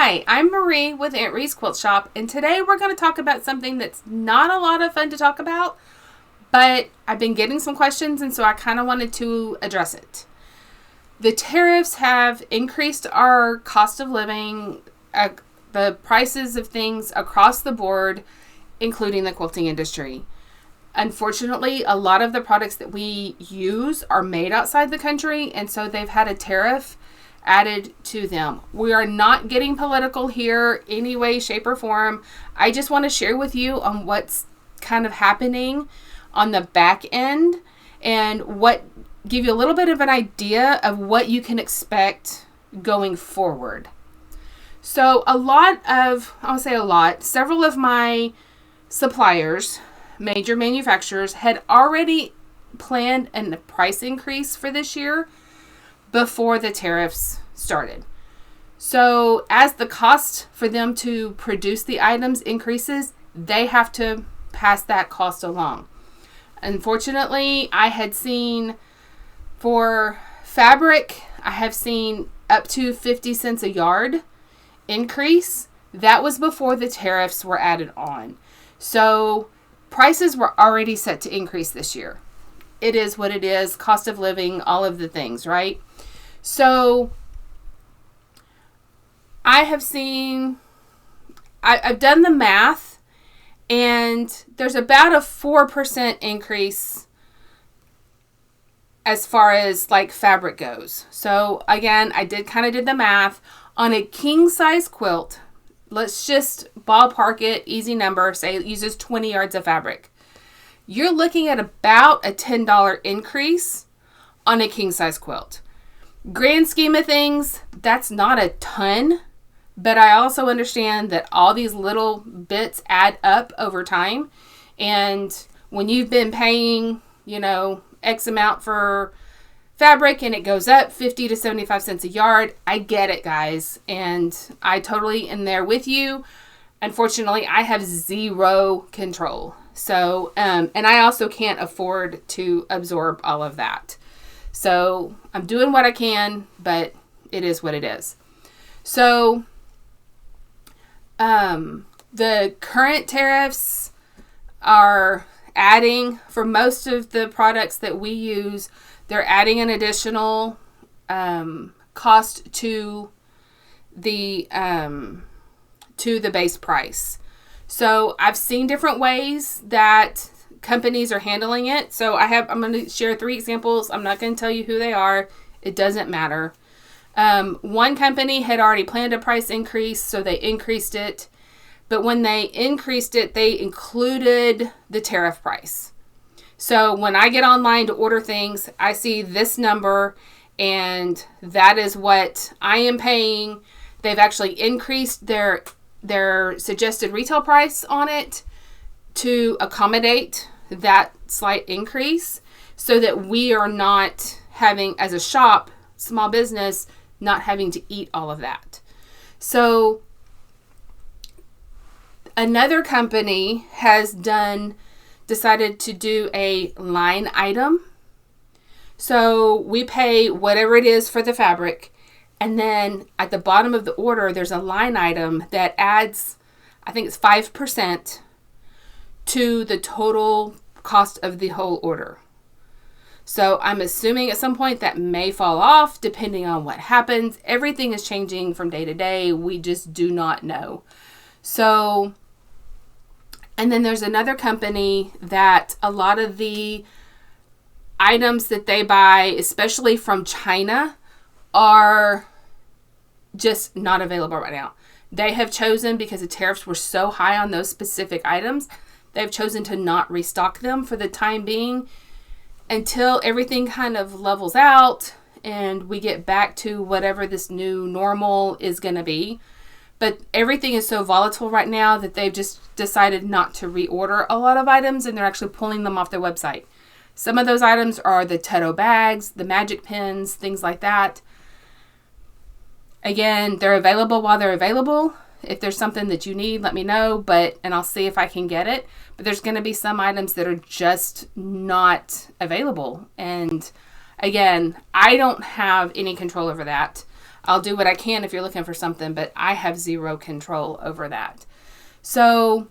Hi, I'm Marie with Aunt Ree's Quilt Shop, and today we're going to talk about something that's not a lot of fun to talk about, but I've been getting some questions, and so I kind of wanted to address it. The tariffs have increased our cost of living, the prices of things across the board, including the quilting industry. Unfortunately, a lot of the products that we use are made outside the country, and so they've had a tariff added to them. We are not getting political here any way, shape, or form. I just want to share with you on what's kind of happening on the back end and give you a little bit of an idea of what you can expect going forward. So several of my suppliers, major manufacturers, had already planned a price increase for this year before the tariffs started. So as the cost for them to produce the items increases, they have to pass that cost along. Unfortunately, I had seen for fabric, I have seen up to 50 cents a yard increase. That was before the tariffs were added on. So prices were already set to increase this year. It is what it is, cost of living, all of the things, right? So I've done the math, and there's about a 4% increase as far as like fabric goes. So again, I did the math on a king size quilt. Let's just ballpark it, easy number, say it uses 20 yards of fabric. You're looking at about a $10 increase on a king size quilt. Grand scheme of things, that's not a ton, but I also understand that all these little bits add up over time. And when you've been paying, X amount for fabric and it goes up 50 to 75 cents a yard, I get it, guys. And I totally am there with you. Unfortunately, I have zero control. So, and I also can't afford to absorb all of that. So I'm doing what I can, but it is what it is. So the current tariffs are adding, for most of the products that we use, they're adding an additional cost to the base price. So I've seen different ways that companies are handling it. So I'm going to share 3 examples. I'm not going to tell you who they are. It doesn't matter. One company had already planned a price increase, so they increased it. But when they increased it, they included the tariff price. So when I get online to order things, I see this number, and that is what I am paying. They've actually increased their suggested retail price on it to accommodate that slight increase, so that we are not having, as a shop, small business, not having to eat all of that. So another company has decided to do a line item. So we pay whatever it is for the fabric, and then at the bottom of the order, there's a line item that adds, I think it's 5% to the total cost of the whole order. So I'm assuming at some point that may fall off depending on what happens. Everything is changing from day to day. We just do not know. So, and then there's another company that a lot of the items that they buy, especially from China, are just not available right now. They have chosen, because the tariffs were so high on those specific items, they've chosen to not restock them for the time being until everything kind of levels out and we get back to whatever this new normal is going to be. But everything is so volatile right now that they've just decided not to reorder a lot of items, and they're actually pulling them off their website. Some of those items are the Tetto bags, the magic pins, things like that. Again, they're available while they're available. If there's something that you need, let me know, and I'll see if I can get it. But there's going to be some items that are just not available. And again, I don't have any control over that. I'll do what I can if you're looking for something, but I have zero control over that. So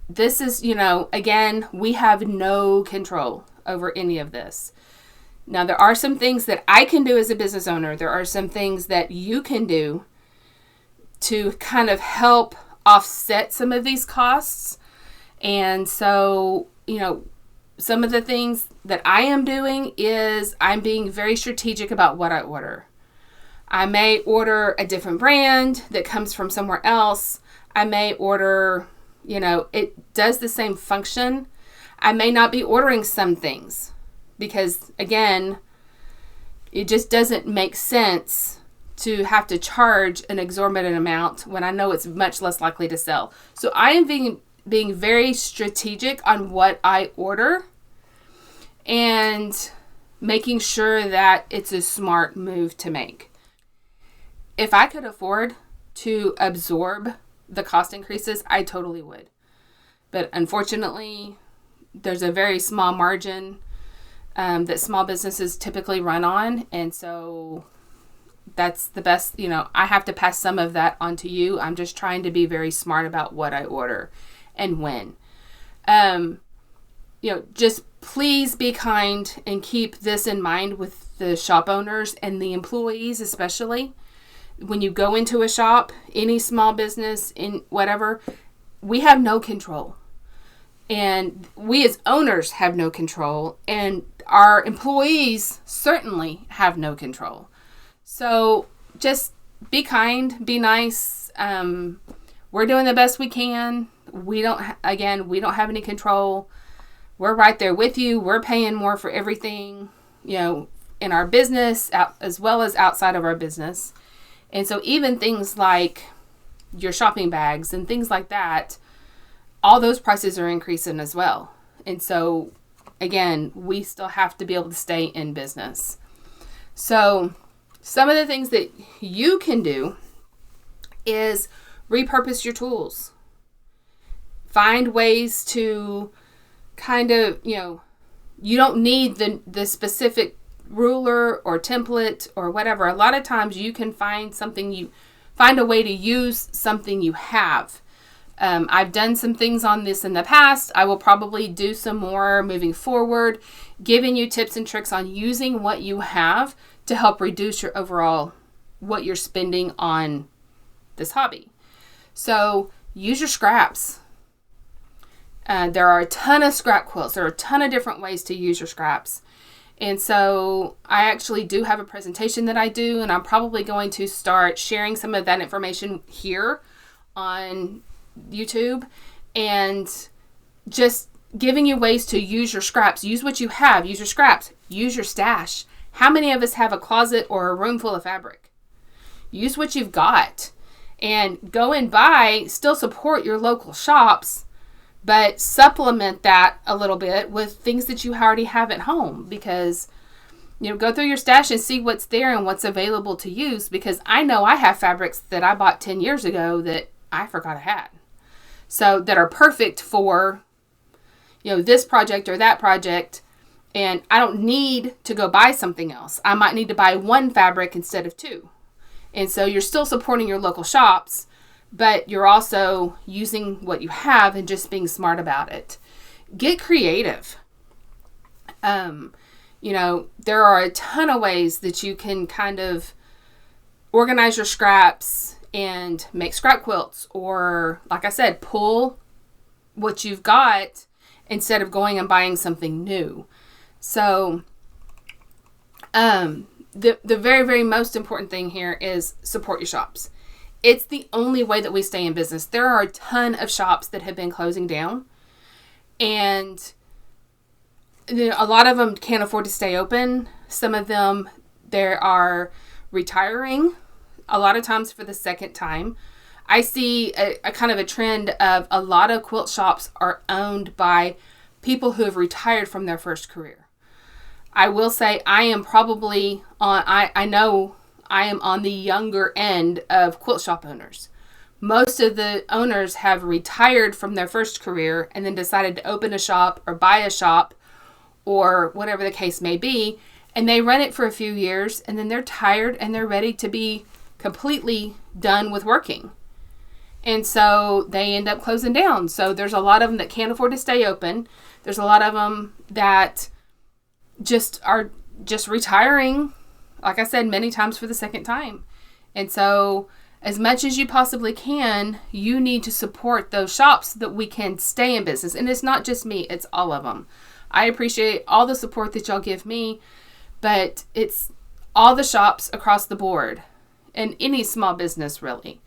this is, again, we have no control over any of this. Now, there are some things that I can do as a business owner. There are some things that you can do to kind of help offset some of these costs. And so, some of the things that I am doing is I'm being very strategic about what I order. I may order a different brand that comes from somewhere else. I may order, it does the same function. I may not be ordering some things because, again, it just doesn't make sense to have to charge an exorbitant amount when I know it's much less likely to sell. So I am being very strategic on what I order and making sure that it's a smart move to make. If I could afford to absorb the cost increases, I totally would. But unfortunately, there's a very small margin that small businesses typically run on. And so that's the best, I have to pass some of that on to you. I'm just trying to be very smart about what I order and when. Just please be kind and keep this in mind with the shop owners and the employees, especially. When you go into a shop, any small business, in whatever, we have no control. And we as owners have no control. And our employees certainly have no control. So just be kind, be nice. We're doing the best we can. We don't have any control. We're right there with you. We're paying more for everything, in our business as well as outside of our business. And so even things like your shopping bags and things like that, all those prices are increasing as well. And so, again, we still have to be able to stay in business. So some of the things that you can do is repurpose your tools. Find ways to kind of, you don't need the specific ruler or template or whatever. A lot of times you can find a way to use something you have. I've done some things on this in the past. I will probably do some more moving forward, giving you tips and tricks on using what you have to help reduce your overall, what you're spending on this hobby. So use your scraps. There are a ton of scrap quilts. There are a ton of different ways to use your scraps. And so I actually do have a presentation that I do, and I'm probably going to start sharing some of that information here on YouTube and just giving you ways to use your scraps. Use what you have. Use your scraps. Use your stash. How many of us have a closet or a room full of fabric? Use what you've got and go and buy, still support your local shops, but supplement that a little bit with things that you already have at home, because, go through your stash and see what's there and what's available to use, because I know I have fabrics that I bought 10 years ago that I forgot I had. So that are perfect for, this project or that project, and I don't need to go buy something else. I might need to buy one fabric instead of two. And so you're still supporting your local shops, but you're also using what you have and just being smart about it. Get creative. There are a ton of ways that you can kind of organize your scraps and make scrap quilts, or, like I said, pull what you've got instead of going and buying something new. So, the very, very most important thing here is support your shops. It's the only way that we stay in business. There are a ton of shops that have been closing down, and a lot of them can't afford to stay open. Some of them, they are retiring, a lot of times for the second time. I see a kind of a trend of a lot of quilt shops are owned by people who have retired from their first career. I will say I am probably on, I know I am on the younger end of quilt shop owners. Most of the owners have retired from their first career and then decided to open a shop or buy a shop or whatever the case may be. and they run it for a few years, and then they're tired and they're ready to be completely done with working. And so they end up closing down. So there's a lot of them that can't afford to stay open. There's a lot of them that are just retiring, like I said, many times for the second time. And so as much as you possibly can, you need to support those shops so that we can stay in business. And it's not just me, it's all of them. I appreciate all the support that y'all give me, but it's all the shops across the board and any small business really.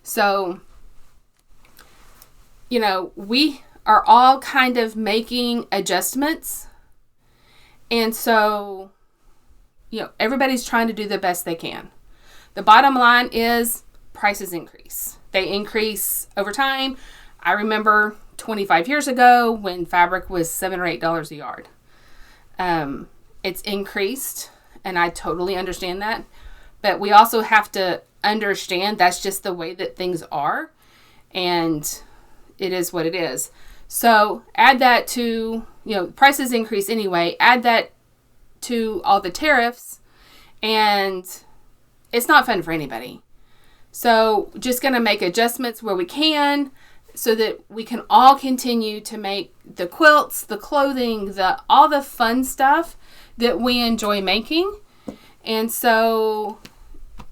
So, you know, we are all kind of making adjustments. And so, you know, everybody's trying to do the best they can. The bottom line is prices increase. They increase over time. I remember 25 years ago when fabric was $7 or $8 a yard. It's increased, and I totally understand that. But we also have to understand that's just the way that things are, and it is what it is. So add that to, you know, prices increase anyway. Add that to all the tariffs, and it's not fun for anybody. So just going to make adjustments where we can so that we can all continue to make the quilts, the clothing, all the fun stuff that we enjoy making. And so,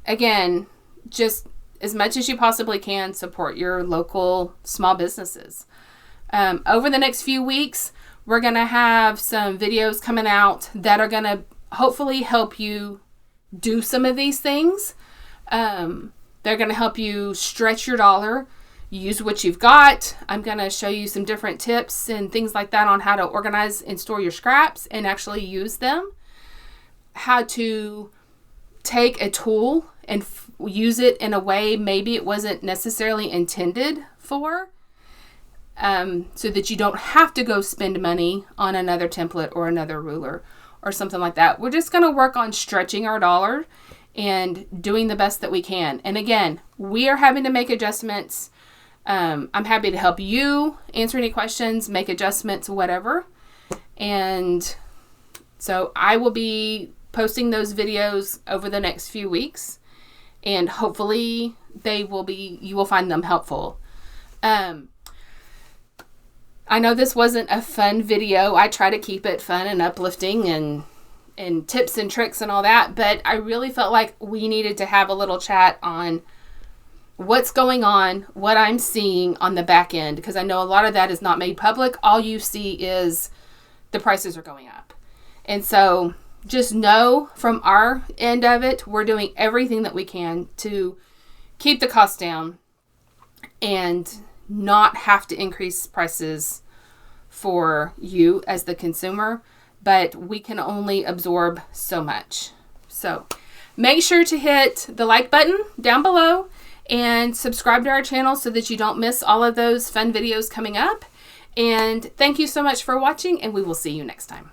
again, just as much as you possibly can, support your local small businesses. Over the next few weeks, we're going to have some videos coming out that are going to hopefully help you do some of these things. They're going to help you stretch your dollar, use what you've got. I'm going to show you some different tips and things like that on how to organize and store your scraps and actually use them. How to take a tool and use it in a way maybe it wasn't necessarily intended for, so that you don't have to go spend money on another template or another ruler or something like that. We're just going to work on stretching our dollar and doing the best that we can. And again, we are having to make adjustments. I'm happy to help you answer any questions, make adjustments, whatever. And so I will be posting those videos over the next few weeks, and hopefully you will find them helpful. I know this wasn't a fun video. I try to keep it fun and uplifting and tips and tricks and all that, but I really felt like we needed to have a little chat on what's going on, what I'm seeing on the back end, because I know a lot of that is not made public. All you see is the prices are going up. And so just know from our end of it, we're doing everything that we can to keep the cost down and not have to increase prices for you as the consumer, but we can only absorb so much. So make sure to hit the like button down below and subscribe to our channel so that you don't miss all of those fun videos coming up. And thank you so much for watching, and we will see you next time.